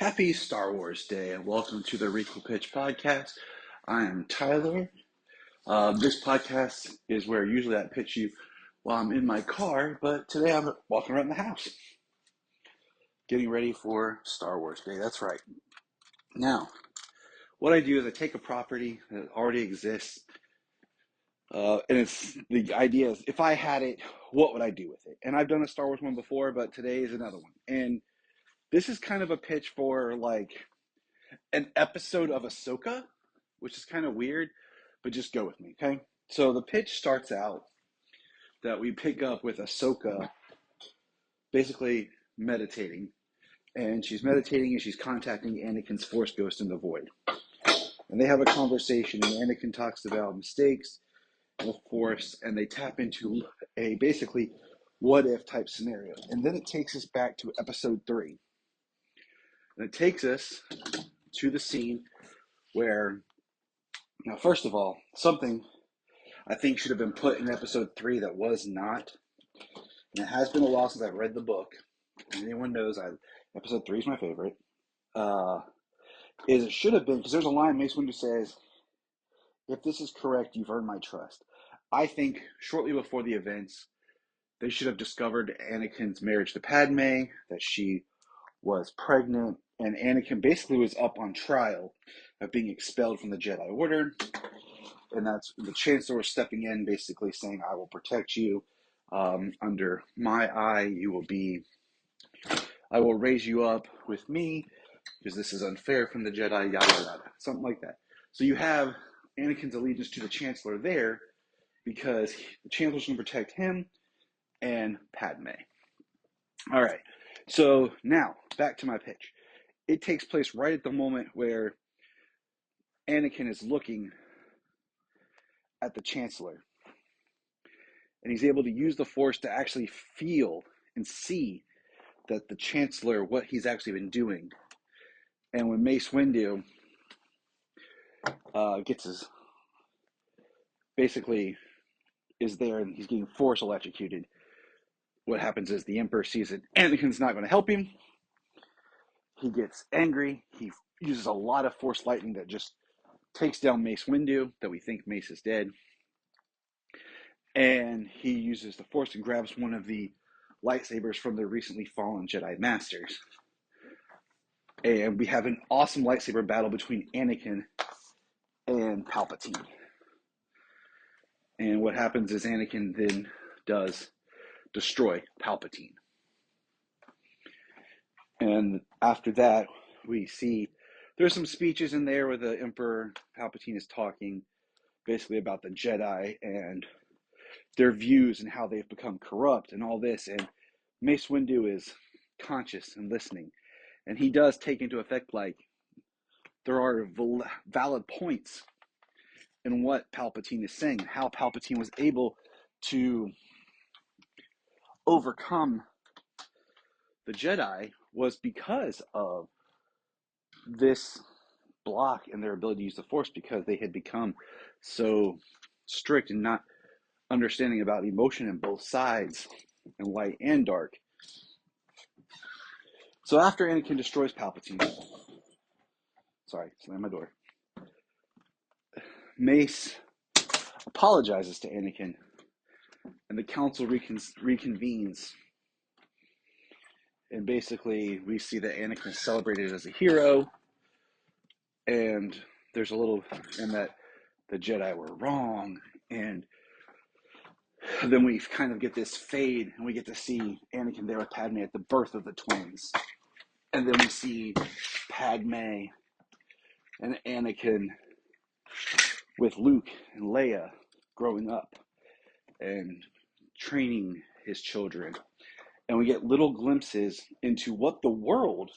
Happy Star Wars Day and welcome to the Requel podcast. I am Tyler. This podcast is where usually I pitch you while I'm in my car, but today I'm walking around the house getting ready for Star Wars Day. That's right. Now, what I do is I take a property that already exists, and the idea is if I had it, what would I do with it? And I've done a Star Wars one before, but today is another one. And this is kind of a pitch for like an episode of Ahsoka, which is kind of weird, but just go with me, okay? So the pitch starts out that we pick up with Ahsoka basically meditating, and she's meditating and she's contacting Anakin's Force Ghost in the Void. And they have a conversation, and Anakin talks about mistakes and the Force, and they tap into a basically what if type scenario. And then it takes us back to episode 3. And it takes us to the scene where, now, first of all, something I think should have been put in episode 3 that was not, and it has been a while since I've read the book. And anyone knows episode 3 is my favorite. Is it should have been, because there's a line Mace Windu says, "If this is correct, you've earned my trust." I think shortly before the events, they should have discovered Anakin's marriage to Padme, that she was pregnant, and Anakin basically was up on trial of being expelled from the Jedi Order. And that's the Chancellor stepping in, basically saying, "I will protect you. Under my eye, I will raise you up with me, because this is unfair from the Jedi," yada, yada, something like that. So you have Anakin's allegiance to the Chancellor there, because the Chancellor's going to protect him and Padme. All right, so now, back to my pitch. It takes place right at the moment where Anakin is looking at the Chancellor, and he's able to use the Force to actually feel and see that the Chancellor, what he's actually been doing. And when Mace Windu basically is there and he's getting Force electrocuted, what happens is the Emperor sees it. Anakin's not going to help him. He gets angry. He uses a lot of Force lightning that just takes down Mace Windu, that we think Mace is dead. And he uses the Force and grabs one of the lightsabers from the recently fallen Jedi Masters. And we have an awesome lightsaber battle between Anakin and Palpatine. And what happens is Anakin then does destroy Palpatine. And after that, we see there's some speeches in there where the Emperor Palpatine is talking basically about the Jedi and their views and how they've become corrupt and all this. And Mace Windu is conscious and listening. And he does take into effect, like, there are valid points in what Palpatine is saying, how Palpatine was able to overcome the Jedi was because of this block in their ability to use the Force, because they had become so strict and not understanding about emotion in both sides, and light and dark. So after Anakin destroys Palpatine, slam my door, Mace apologizes to Anakin, and the council reconvenes. And basically, we see that Anakin is celebrated as a hero, and there's a little, and that the Jedi were wrong, and then we kind of get this fade, and we get to see Anakin there with Padme at the birth of the twins. And then we see Padme and Anakin with Luke and Leia growing up and training his children. And we get little glimpses into what the world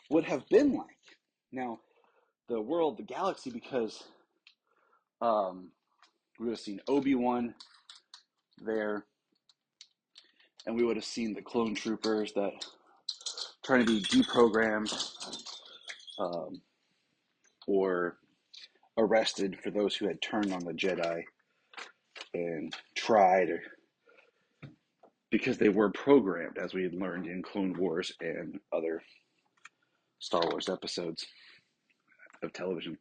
would have been like. Now, the world, the galaxy, because we would have seen Obi-Wan there, and we would have seen the clone troopers that trying to be deprogrammed or arrested for those who had turned on the Jedi and tried, or because they were programmed, as we had learned in Clone Wars and other Star Wars episodes of television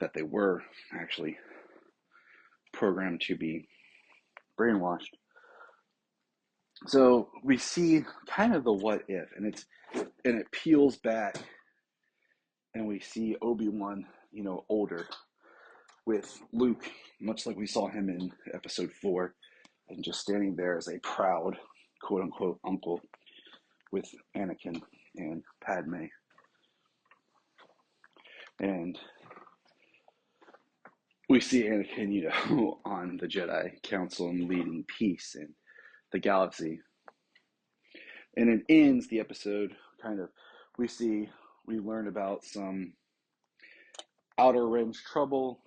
that they were actually programmed to be brainwashed. So we see kind of the what if, and it peels back, and we see Obi-Wan, older, with Luke, much like we saw him in Episode 4, and just standing there as a proud, quote-unquote, uncle with Anakin and Padme. And we see Anakin, on the Jedi Council and leading peace in the galaxy. And it ends the episode we learn about some outer rim trouble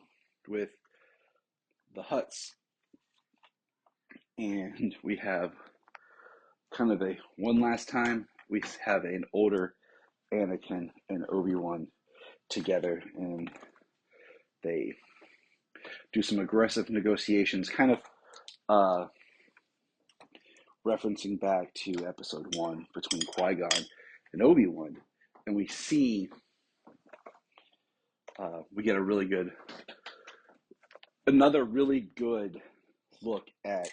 with the Hutts. And we have kind of one last time, we have an older Anakin and Obi-Wan together, and they do some aggressive negotiations, kind of referencing back to Episode 1 between Qui-Gon and Obi-Wan. And we see, we get another really good look at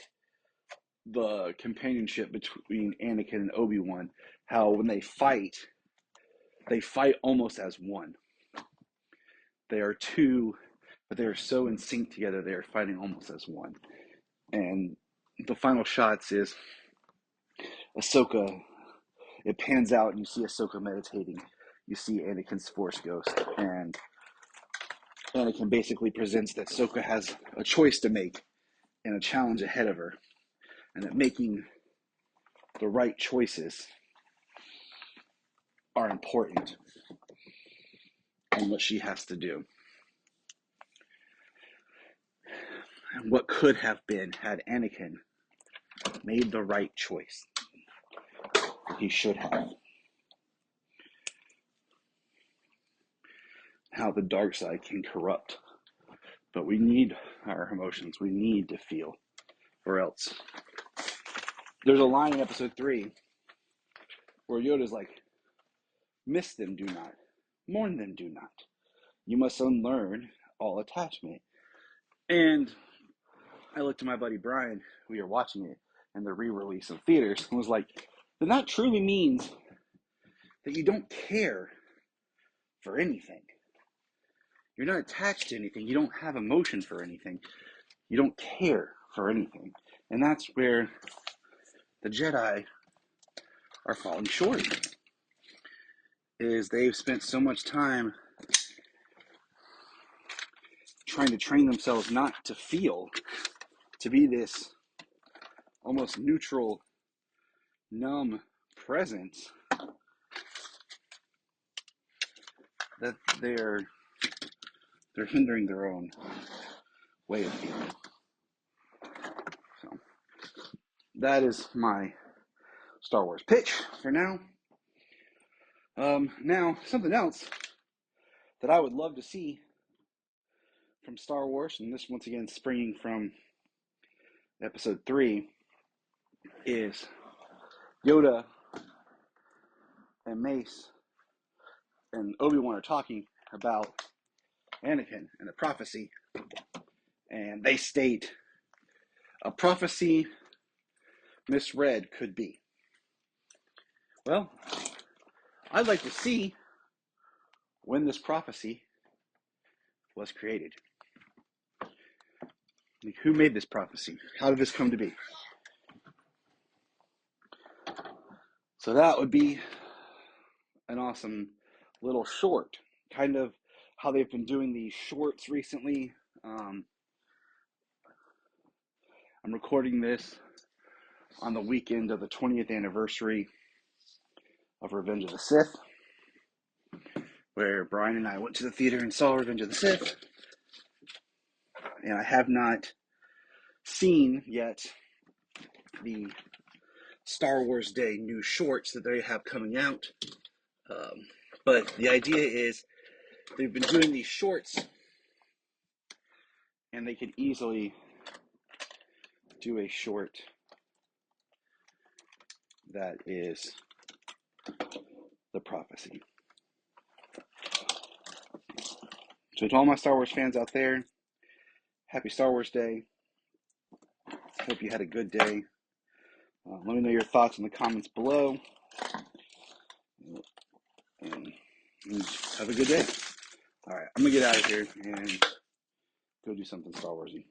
the companionship between Anakin and Obi-Wan, how when they fight almost as one. They are two, but they are so in sync together, they are fighting almost as one. And the final shots is Ahsoka, it pans out and you see Ahsoka meditating. You see Anakin's Force Ghost, and Anakin basically presents that Ahsoka has a choice to make and a challenge ahead of her, and that making the right choices are important and what she has to do. And what could have been had Anakin made the right choice. He should have. How the dark side can corrupt. But we need our emotions. We need to feel. Or else. There's a line in Episode 3 where Yoda's like, miss them, do not. Mourn them, do not. You must unlearn all attachment. And I looked to my buddy Brian, we were watching it in the re-release of theaters, and was like, then that truly means that you don't care for anything. You're not attached to anything. You don't have emotion for anything. You don't care for anything. And that's where the Jedi are falling short. Is they've spent so much time trying to train themselves not to feel, to be this almost neutral, numb presence, that they're hindering their own way of feeling. So that is my Star Wars pitch for now. Now, something else that I would love to see from Star Wars, and this once again springing from Episode 3, is Yoda and Mace and Obi-Wan are talking about Anakin and the prophecy, and they state, a prophecy misread could be. Well, I'd like to see when this prophecy was created. Like, who made this prophecy? How did this come to be? So that would be an awesome little short, kind of how they've been doing these shorts recently. I'm recording this on the weekend of the 20th anniversary of Revenge of the Sith, where Brian and I went to the theater and saw Revenge of the Sith. And I have not seen yet the Star Wars Day new shorts that they have coming out. But the idea is they've been doing these shorts, and they could easily do a short that is the prophecy. So to all my Star Wars fans out there, happy Star Wars Day. Hope you had a good day. Let me know your thoughts in the comments below. And have a good day. All right, I'm going to get out of here and go do something Star Warsy.